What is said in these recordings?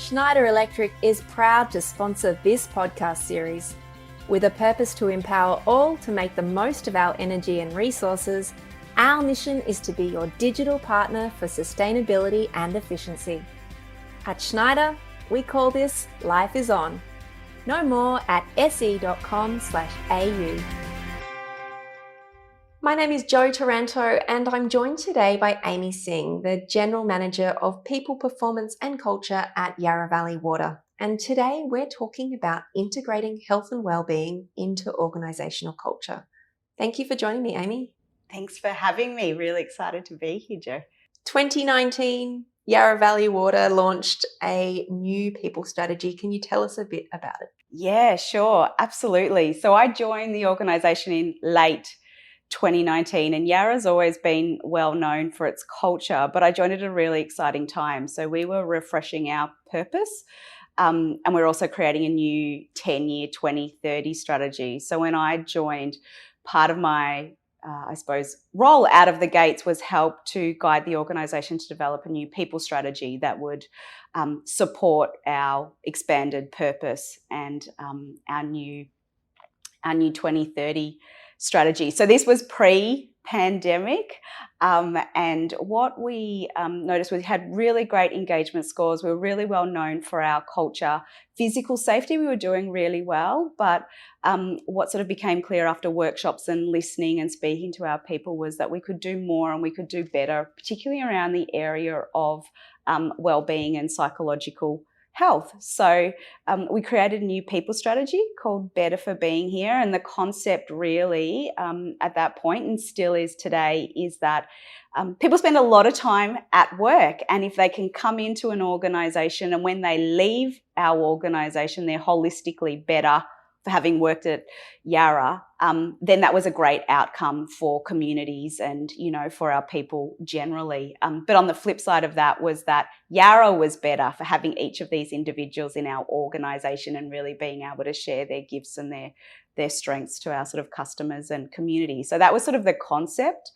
Schneider Electric is proud to sponsor this podcast series. With a purpose to empower all to make the most of our energy and resources, our mission is to be your digital partner for sustainability and efficiency. At Schneider, we call this Life is On. Know more at se.com/au. My name is Jo Taranto and I'm joined today by Amy Singe, the General Manager of People Performance and Culture at Yarra Valley Water. And today we're talking about integrating health and wellbeing into organisational culture. Thank you for joining me, Amy. Thanks for having me. Really excited to be here, Jo. 2019, Yarra Valley Water launched a new people strategy. Can you tell us a bit about it? Yeah, sure. Absolutely. So I joined the organisation in late 2019, and Yarra's always been well known for its culture, but I joined at a really exciting time. So we were refreshing our purpose, and we're also creating a new 10-year 2030 strategy. So when I joined, part of my role out of the gates was help to guide the organisation to develop a new people strategy that would support our expanded purpose and our new 2030 strategy. So this was pre-pandemic, and what we noticed was we had really great engagement scores. We were really well known for our culture. Physical safety, we were doing really well, but what sort of became clear after workshops and listening and speaking to our people was that we could do more and we could do better, particularly around the area of wellbeing and psychological health. So we created a new people strategy called Better for Being Here. And the concept really at that point, and still is today, is that people spend a lot of time at work. And if they can come into an organisation and when they leave our organisation, they're holistically better for having worked at Yarra, then that was a great outcome for communities and, for our people generally. But on the flip side of that was that Yarra was better for having each of these individuals in our organisation and really being able to share their gifts and their strengths to our sort of customers and community. So that was sort of the concept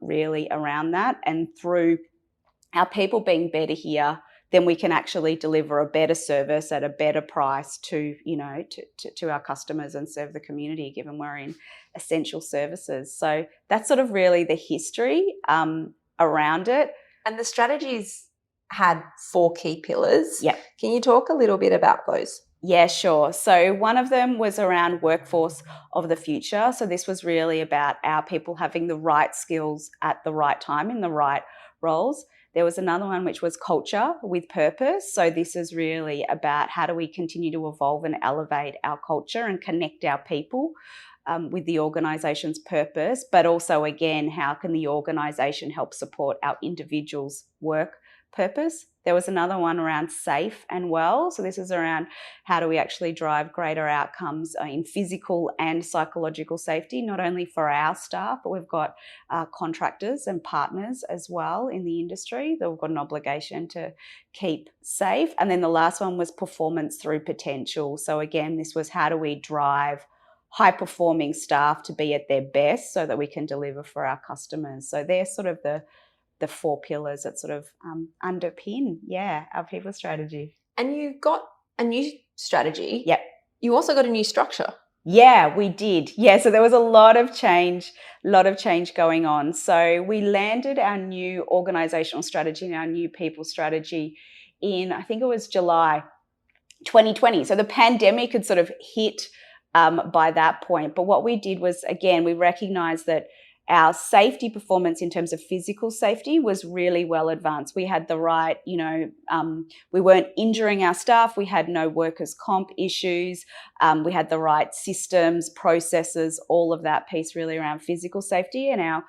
really around that. And through our people being better here, then we can actually deliver a better service at a better price to our customers and serve the community, given we're in essential services. So that's sort of really the history around it. And the strategies had 4 key pillars. Yeah. Can you talk a little bit about those? Yeah, sure. So one of them was around workforce of the future. So this was really about our people having the right skills at the right time in the right roles. There was another one which was culture with purpose. So this is really about how do we continue to evolve and elevate our culture and connect our people with the organisation's purpose, but also, again, how can the organisation help support our individuals' work purpose. There was another one around safe and well. So this is around how do we actually drive greater outcomes in physical and psychological safety, not only for our staff, but we've got contractors and partners as well in the industry that we've got an obligation to keep safe. And then the last one was performance through potential. So again, this was how do we drive high-performing staff to be at their best so that we can deliver for our customers. So they're sort of the 4 pillars that sort of underpin, our people strategy. And you got a new strategy. Yep. You also got a new structure. Yeah, we did. Yeah, so there was a lot of change going on. So we landed our new organisational strategy and our new people strategy in, I think it was July 2020. So the pandemic had sort of hit by that point. But what we did was, again, we recognised that our safety performance in terms of physical safety was really well advanced. We had the right, we weren't injuring our staff. We had no workers' comp issues. We had the right systems, processes, all of that piece really around physical safety. And our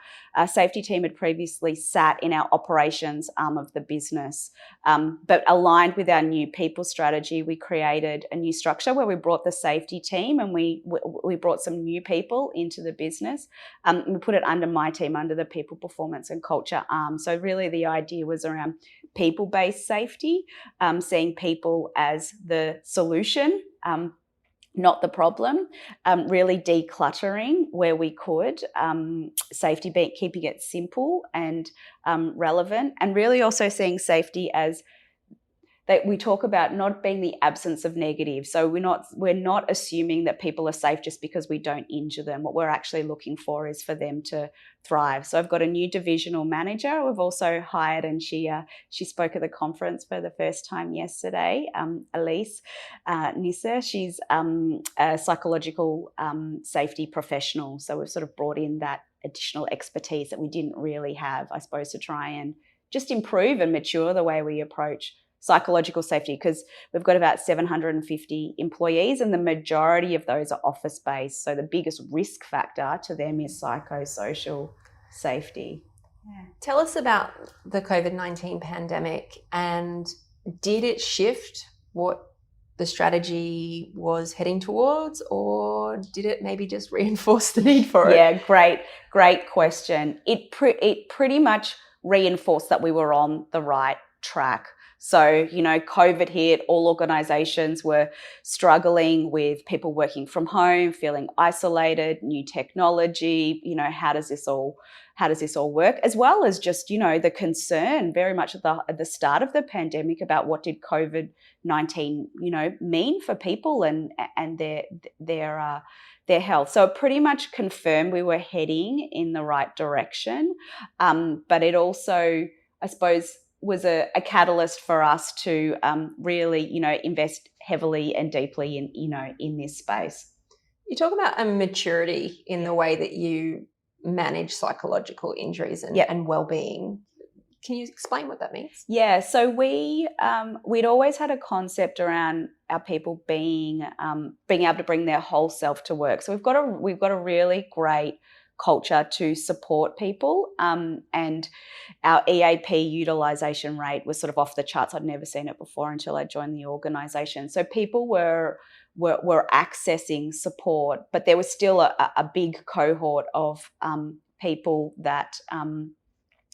safety team had previously sat in our operations arm of the business. But aligned with our new people strategy, we created a new structure where we brought the safety team and we brought some new people into the business. We put it under my team, under the people performance and culture arm. So really the idea was around people-based safety, seeing people as the solution, not the problem, really decluttering where we could, safety keeping it simple and relevant, and really also seeing safety as that we talk about not being the absence of negative. So we're not assuming that people are safe just because we don't injure them. What we're actually looking for is for them to thrive. So I've got a new divisional manager. We've also hired, and she spoke at the conference for the first time yesterday. Elise Nissa. She's a psychological safety professional. So we've sort of brought in that additional expertise that we didn't really have, I suppose, to try and just improve and mature the way we approach psychological safety, because we've got about 750 employees and the majority of those are office-based. So the biggest risk factor to them is psychosocial safety. Yeah. Tell us about the COVID-19 pandemic, and did it shift what the strategy was heading towards, or did it maybe just reinforce the need for it? Yeah, great question. It pretty much reinforced that we were on the right track. So, COVID hit, all organizations were struggling with people working from home, feeling isolated, new technology, how does this all work? As well as just, the concern very much at the start of the pandemic about what did COVID-19, mean for people and their health. So it pretty much confirmed we were heading in the right direction. But it also, I suppose, was a catalyst for us to really, invest heavily and deeply in this space. You talk about a maturity in the way that you manage psychological injuries and well-being. Can you explain what that means? Yeah, so we'd always had a concept around our people being able to bring their whole self to work. So we've got a really great culture to support people, and our EAP utilization rate was sort of off the charts. I'd never seen it before until I joined the organization. So people were accessing support, but there was still a big cohort of people that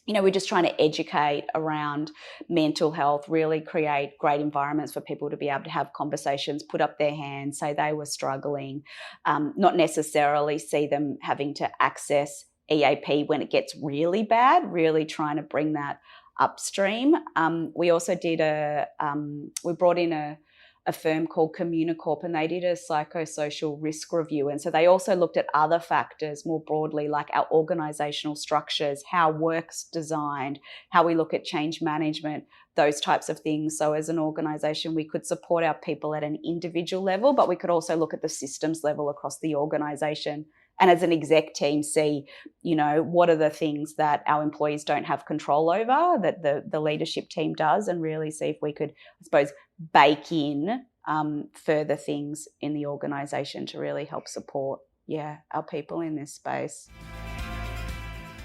we're just trying to educate around mental health, really create great environments for people to be able to have conversations, put up their hands, say they were struggling, not necessarily see them having to access EAP when it gets really bad, really trying to bring that upstream. We also did we brought in a firm called Communicorp, and they did a psychosocial risk review. And so they also looked at other factors more broadly, like our organizational structures, how work's designed, how we look at change management, those types of things. So as an organization, we could support our people at an individual level, but we could also look at the systems level across the organization. And as an exec team, see, what are the things that our employees don't have control over that the leadership team does, and really see if we could, I suppose, bake in further things in the organisation to really help support, our people in this space.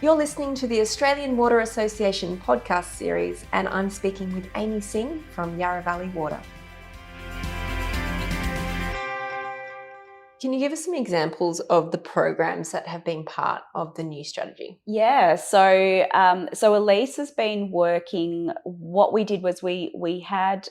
You're listening to the Australian Water Association podcast series, and I'm speaking with Amy Singe from Yarra Valley Water. Can you give us some examples of the programs that have been part of the new strategy? Yeah, so Elise has been working. What we did was we had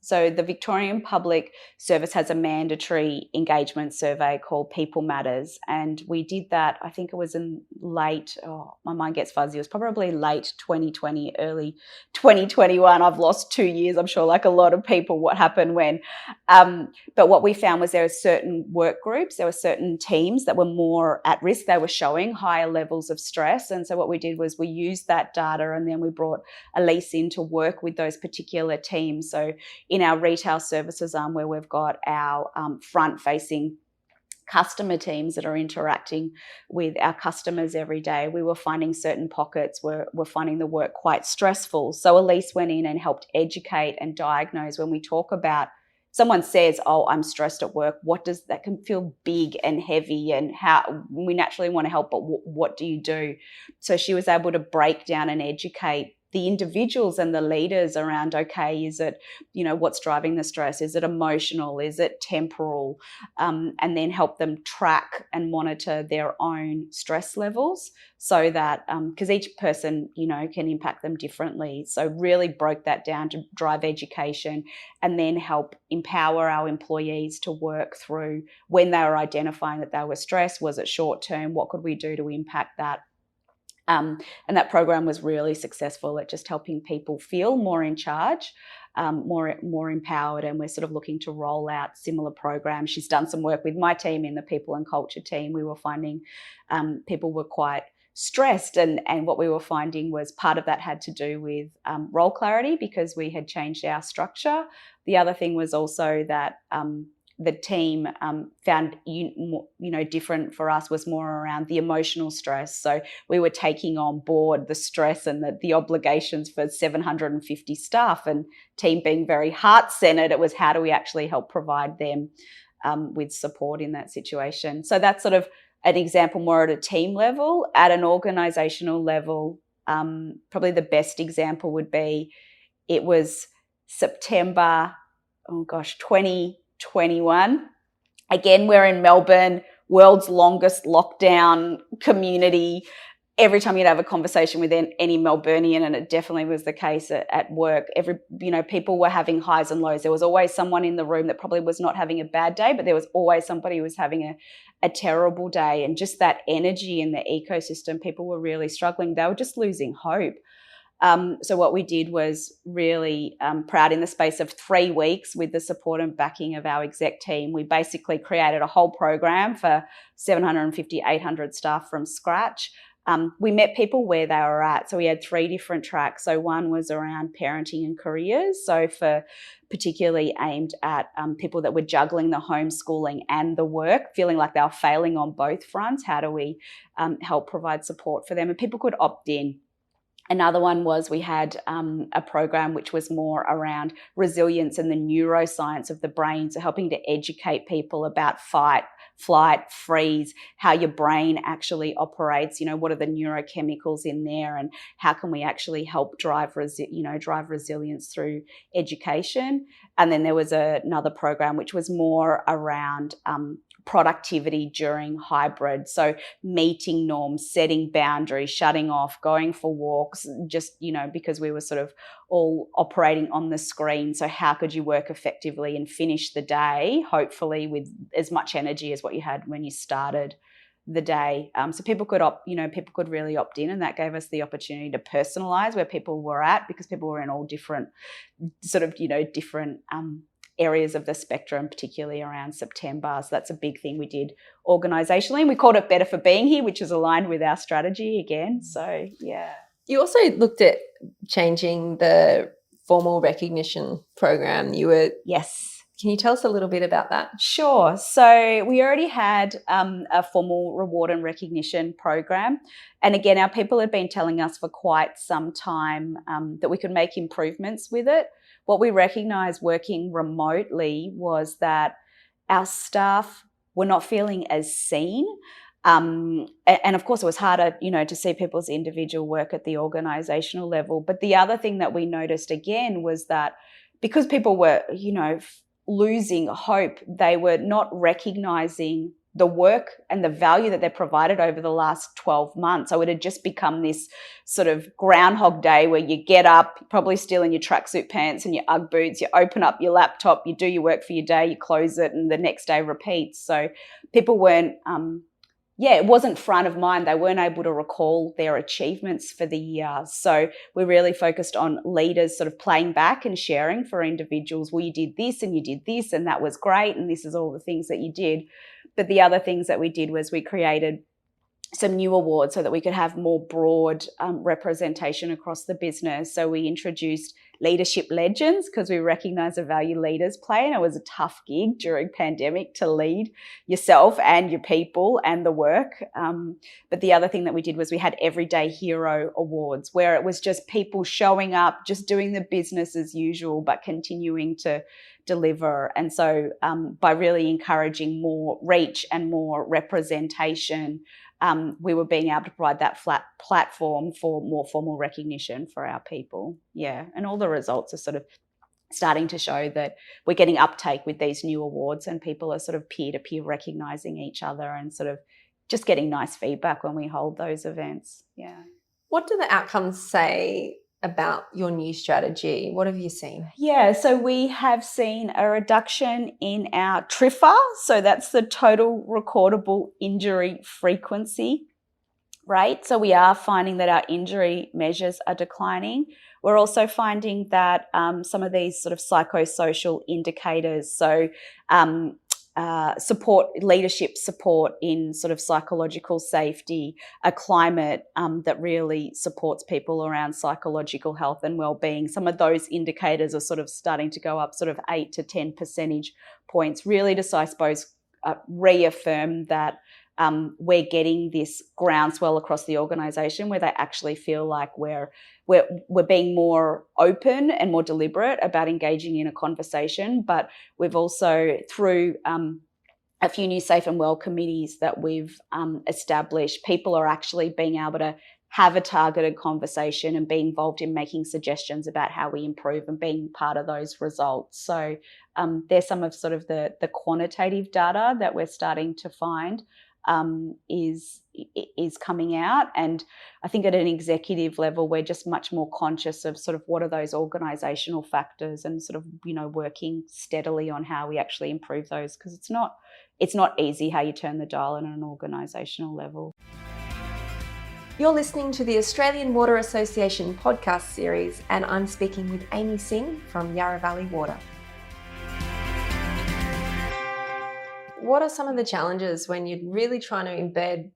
so the Victorian Public Service has a mandatory engagement survey called People Matters, and we did that, I think it was in late, my mind gets fuzzy, it was probably late 2020, early 2021. I've lost 2 years, I'm sure, like a lot of people, what happened when. But what we found was there were certain work groups, there were certain teams that were more at risk, they were showing higher levels of stress. And so what we did was we used that data, and then we brought Elise in to work with those particular teams. So in our retail services arm, where we've got our front-facing customer teams that are interacting with our customers every day, we were finding certain pockets were finding the work quite stressful. So Elise went in and helped educate and diagnose. When we talk about, someone says, "Oh, I'm stressed at work," that can feel big and heavy, and how we naturally want to help, but what do you do? So she was able to break down and educate the individuals and the leaders around, okay, is it, what's driving the stress? Is it emotional? Is it temporal? And then help them track and monitor their own stress levels, so that, because each person, can impact them differently. So really broke that down to drive education, and then help empower our employees to work through when they were identifying that they were stressed. Was it short term? What could we do to impact that? And that program was really successful at just helping people feel more in charge, more empowered, and we're sort of looking to roll out similar programs. She's done some work with my team in the people and culture team. We were finding people were quite stressed, and what we were finding was part of that had to do with role clarity, because we had changed our structure. The other thing was also that the team found, different for us was more around the emotional stress. So we were taking on board the stress and the obligations for 750 staff, and team being very heart-centered, it was how do we actually help provide them with support in that situation. So that's sort of an example more at a team level. At an organizational level, probably the best example would be, it was September, 2021. Again, we're in Melbourne, world's longest lockdown community. Every time you'd have a conversation with any Melburnian, and it definitely was the case at work, people were having highs and lows. There was always someone in the room that probably was not having a bad day, but there was always somebody who was having a terrible day. And just that energy in the ecosystem, people were really struggling. They were just losing hope. So what we did was really proud, in the space of 3 weeks, with the support and backing of our exec team, we basically created a whole program for 750, 800 staff from scratch. We met people where they were at. So we had 3 different tracks. So one was around parenting and careers. So for particularly aimed at people that were juggling the homeschooling and the work, feeling like they were failing on both fronts. How do we help provide support for them? And people could opt in. Another one was, we had a program which was more around resilience and the neuroscience of the brain. So helping to educate people about fight, flight, freeze, how your brain actually operates, what are the neurochemicals in there, and how can we actually help drive resilience through education. And then there was another program which was more around productivity during hybrid. So meeting norms, setting boundaries, shutting off, going for walks, just, because we were sort of all operating on the screen. So how could you work effectively and finish the day, hopefully with as much energy as what you had when you started the day? So people could really opt in, and that gave us the opportunity to personalize where people were at, because people were in all different different areas of the spectrum, particularly around September. So that's a big thing we did organisationally. We called it Better for Being Here, which is aligned with our strategy again. So, yeah. You also looked at changing the formal recognition program. Yes. Can you tell us a little bit about that? Sure. So we already had a formal reward and recognition program. And again, our people had been telling us for quite some time that we could make improvements with it. What we recognised working remotely was that our staff were not feeling as seen. And of course, it was harder, to see people's individual work at the organisational level. But the other thing that we noticed again was that because people were, losing hope, they were not recognising the work and the value that they provided over the last 12 months. So it had just become this sort of Groundhog Day where you get up, probably still in your tracksuit pants and your Ugg boots, you open up your laptop, you do your work for your day, you close it, and the next day repeats. So people weren't, it wasn't front of mind. They weren't able to recall their achievements for the year. So we really focused on leaders sort of playing back and sharing for individuals. Well, you did this and you did this, and that was great, and this is all the things that you did. But the other things that we did was we created some new awards so that we could have more broad representation across the business. So we introduced leadership legends because we recognise the value leaders play, and it was a tough gig during pandemic to lead yourself and your people and the work. But the other thing that we did was we had everyday hero awards, where it was just people showing up, just doing the business as usual, but continuing to deliver. And so by really encouraging more reach and more representation, we were being able to provide that flat platform for more formal recognition for our people. Yeah. And all the results are sort of starting to show that we're getting uptake with these new awards, and people are sort of peer-to-peer recognising each other and sort of just getting nice feedback when we hold those events. Yeah. What do the outcomes say about your new strategy? What have you seen? Yeah, so we have seen a reduction in our TRIFR, so that's the total recordable injury frequency rate. So we are finding that our injury measures are declining. We're also finding that some of these sort of psychosocial indicators, so leadership support in sort of psychological safety, a climate that really supports people around psychological health and well-being. Some of those indicators are sort of starting to go up sort of 8 to 10 percentage points, really to, I suppose, reaffirm that we're getting this groundswell across the organisation where they actually feel like we're being more open and more deliberate about engaging in a conversation. But we've also, through a few new Safe and Well committees that we've established, people are actually being able to have a targeted conversation and be involved in making suggestions about how we improve and being part of those results. So there's some of sort of the quantitative data that we're starting to find is coming out. And I think at an executive level, we're just much more conscious of sort of what are those organisational factors and sort of, working steadily on how we actually improve those, because it's not easy how you turn the dial on an organisational level. You're listening to the Australian Water Association podcast series, and I'm speaking with Amy Singe from Yarra Valley Water. What are some of the challenges when you're really trying to embed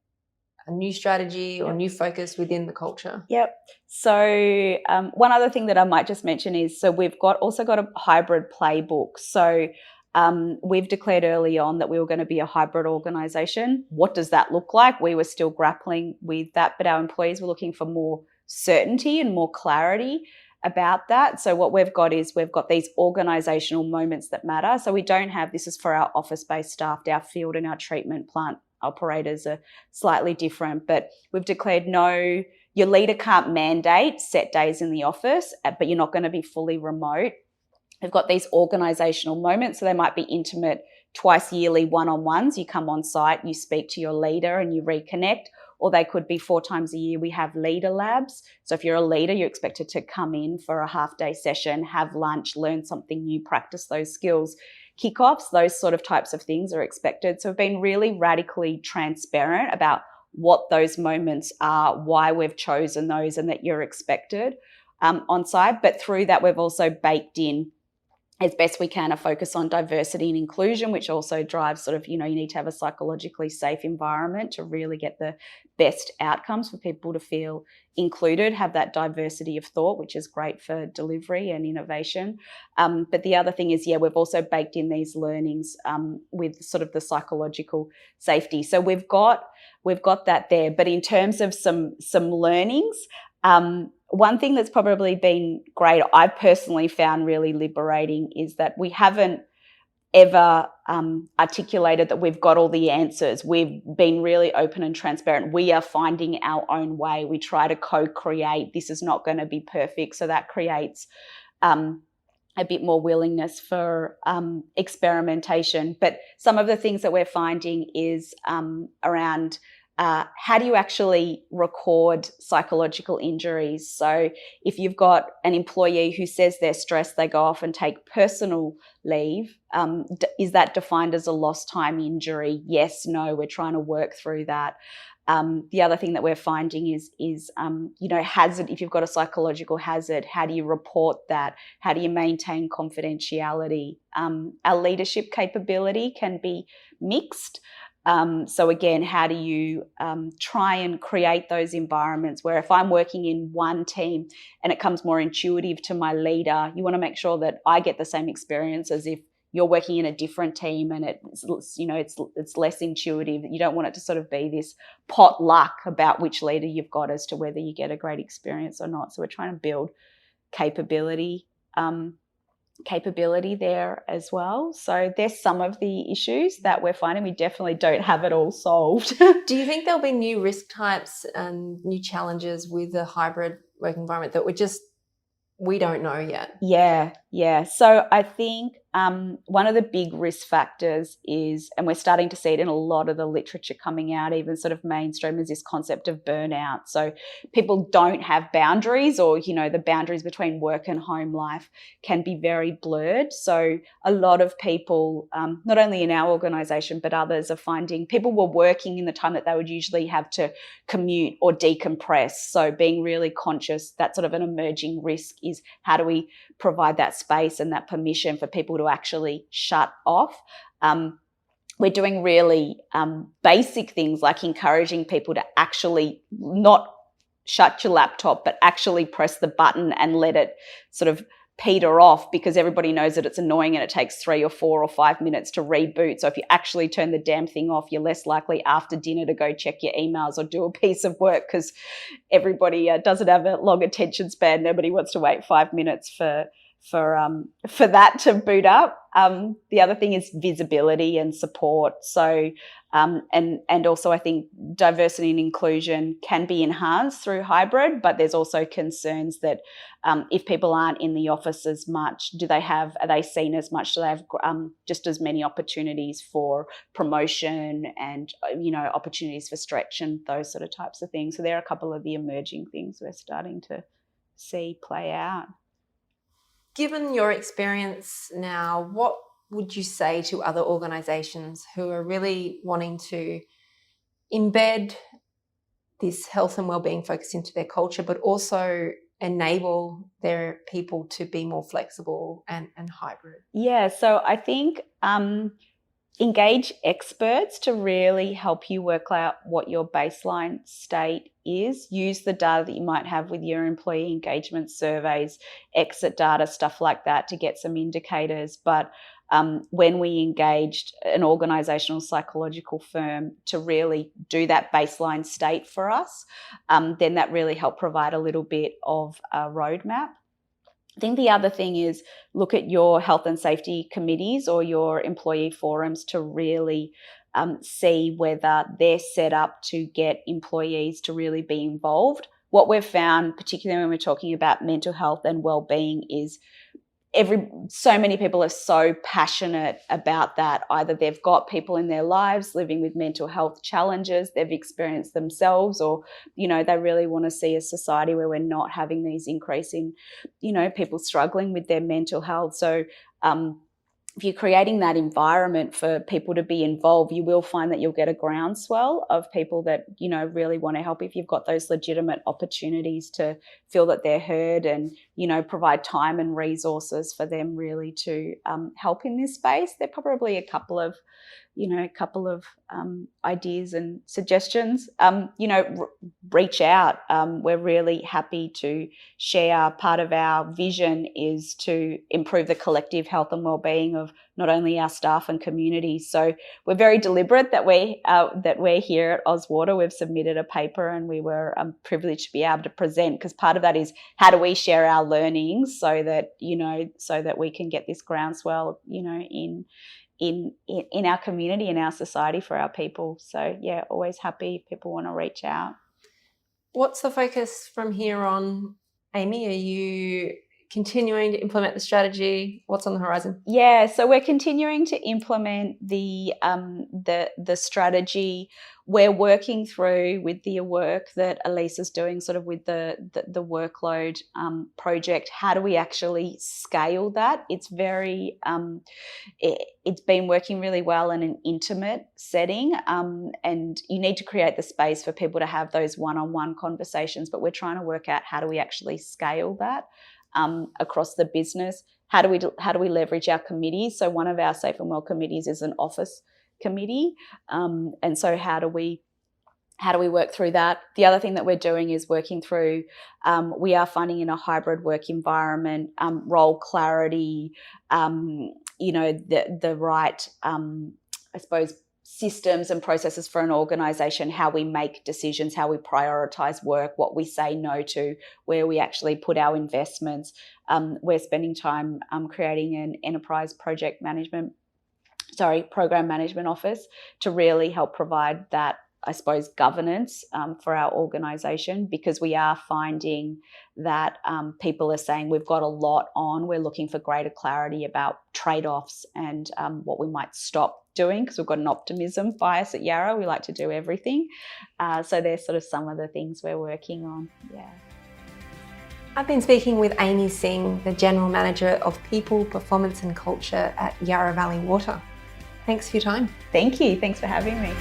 a new strategy or new focus within the culture? Yep. So one other thing that I might just mention is, so we've also got a hybrid playbook. So we've declared early on that we were going to be a hybrid organisation. What does that look like? We were still grappling with that, but our employees were looking for more certainty and more clarity about that. So what we've got is we've got these organisational moments that matter. So we don't have, this is for our office-based staff, our field and our treatment plant operators are slightly different, but we've declared no, your leader can't mandate set days in the office, but you're not going to be fully remote. We've got these organisational moments, so they might be intimate, twice yearly one-on-ones. You come on site, you speak to your leader and you reconnect, or they could be 4 times a year. We have leader labs. So if you're a leader, you're expected to come in for a half-day session, have lunch, learn something new, practice those skills. Kickoffs, those sort of types of things are expected. So we've been really radically transparent about what those moments are, why we've chosen those, and that you're expected on site. But through that, we've also baked in, as best we can, a focus on diversity and inclusion, which also drives sort of, you need to have a psychologically safe environment to really get the best outcomes for people to feel included, have that diversity of thought, which is great for delivery and innovation. But the other thing is, we've also baked in these learnings with sort of the psychological safety. So we've got that there. But in terms of some learnings, one thing that's probably been great, I've personally found really liberating, is that we haven't ever articulated that we've got all the answers. We've been really open and transparent. We are finding our own way. We try to co-create. This is not going to be perfect. So that creates a bit more willingness for experimentation. But some of the things that we're finding is around how do you actually record psychological injuries? So if you've got an employee who says they're stressed, they go off and take personal leave, is that defined as a lost time injury? Yes, no, we're trying to work through that. The other thing that we're finding is hazard. If you've got a psychological hazard, how do you report that? How do you maintain confidentiality? Our leadership capability can be mixed. So again, how do you try and create those environments where if I'm working in one team and it comes more intuitive to my leader, you want to make sure that I get the same experience as if you're working in a different team and it's less intuitive. You don't want it to sort of be this potluck about which leader you've got as to whether you get a great experience or not. So we're trying to build capability there as well. So there's some of the issues that we're finding. We definitely don't have it all solved. Do you think there'll be new risk types and new challenges with the hybrid work environment that we don't know yet? Yeah. Yeah, so I think one of the big risk factors is, and we're starting to see it in a lot of the literature coming out, even sort of mainstream, is this concept of burnout. So people don't have boundaries, or, the boundaries between work and home life can be very blurred. So a lot of people, not only in our organisation, but others, are finding people were working in the time that they would usually have to commute or decompress. So being really conscious, that sort of an emerging risk is, how do we provide that space and that permission for people to actually shut off. We're doing really basic things like encouraging people to actually not shut your laptop, but actually press the button and let it sort of peter off, because everybody knows that it's annoying and it takes 3 or 4 or 5 minutes to reboot. So if you actually turn the damn thing off, you're less likely after dinner to go check your emails or do a piece of work, because everybody doesn't have a long attention span. Nobody wants to wait 5 minutes for that to boot up. The other thing is visibility and support. So, and also I think diversity and inclusion can be enhanced through hybrid, but there's also concerns that if people aren't in the office as much, are they seen as much? Do they have just as many opportunities for promotion and, opportunities for stretch and those sort of types of things? So there are a couple of the emerging things we're starting to see play out. Given your experience now, what would you say to other organisations who are really wanting to embed this health and wellbeing focus into their culture, but also enable their people to be more flexible and hybrid? Yeah, so I think engage experts to really help you work out what your baseline state is. Use the data that you might have with your employee engagement surveys, exit data, stuff like that, to get some indicators. But when we engaged an organisational psychological firm to really do that baseline state for us, then that really helped provide a little bit of a roadmap. I think the other thing is, look at your health and safety committees or your employee forums to really see whether they're set up to get employees to really be involved. What we've found, particularly when we're talking about mental health and well-being, is so many people are so passionate about that. Either they've got people in their lives living with mental health challenges, they've experienced themselves, or, they really want to see a society where we're not having these increasing, people struggling with their mental health. So if you're creating that environment for people to be involved, you will find that you'll get a groundswell of people that, really want to help. If you've got those legitimate opportunities to feel that they're heard and, provide time and resources for them really to help in this space, there are probably a couple of ideas and suggestions. Reach out. We're really happy to share. Part of our vision is to improve the collective health and wellbeing of not only our staff and communities. So we're very deliberate that we're here at Ozwater. We've submitted a paper, and we were privileged to be able to present, because part of that is, how do we share our learnings so that we can get this groundswell, in our community, in our society, for our people. So yeah, always happy if people want to reach out. What's the focus from here on, Amy? Are you continuing to implement the strategy? What's on the horizon? Yeah, so we're continuing to implement the strategy. We're working through with the work that Elise is doing, sort of with the workload project. How do we actually scale that? It's very it's been working really well in an intimate setting, and you need to create the space for people to have those one-on-one conversations. But we're trying to work out, how do we actually scale that across the business? How do we leverage our committees? So one of our Safe and Well committees is an office committee, and so how do we work through that? The other thing that we're doing is working through, we are finding in a hybrid work environment, role clarity, the right, I suppose, systems and processes for an organisation, how we make decisions, how we prioritise work, what we say no to, where we actually put our investments. We're spending time creating an enterprise program management office to really help provide that I suppose, governance for our organisation, because we are finding that people are saying we've got a lot on. We're looking for greater clarity about trade-offs and what we might stop doing, because we've got an optimism bias at Yarra. We like to do everything. So there's sort of some of the things we're working on. Yeah. I've been speaking with Amy Singe, the General Manager of People, Performance and Culture at Yarra Valley Water. Thanks for your time. Thank you. Thanks for having me.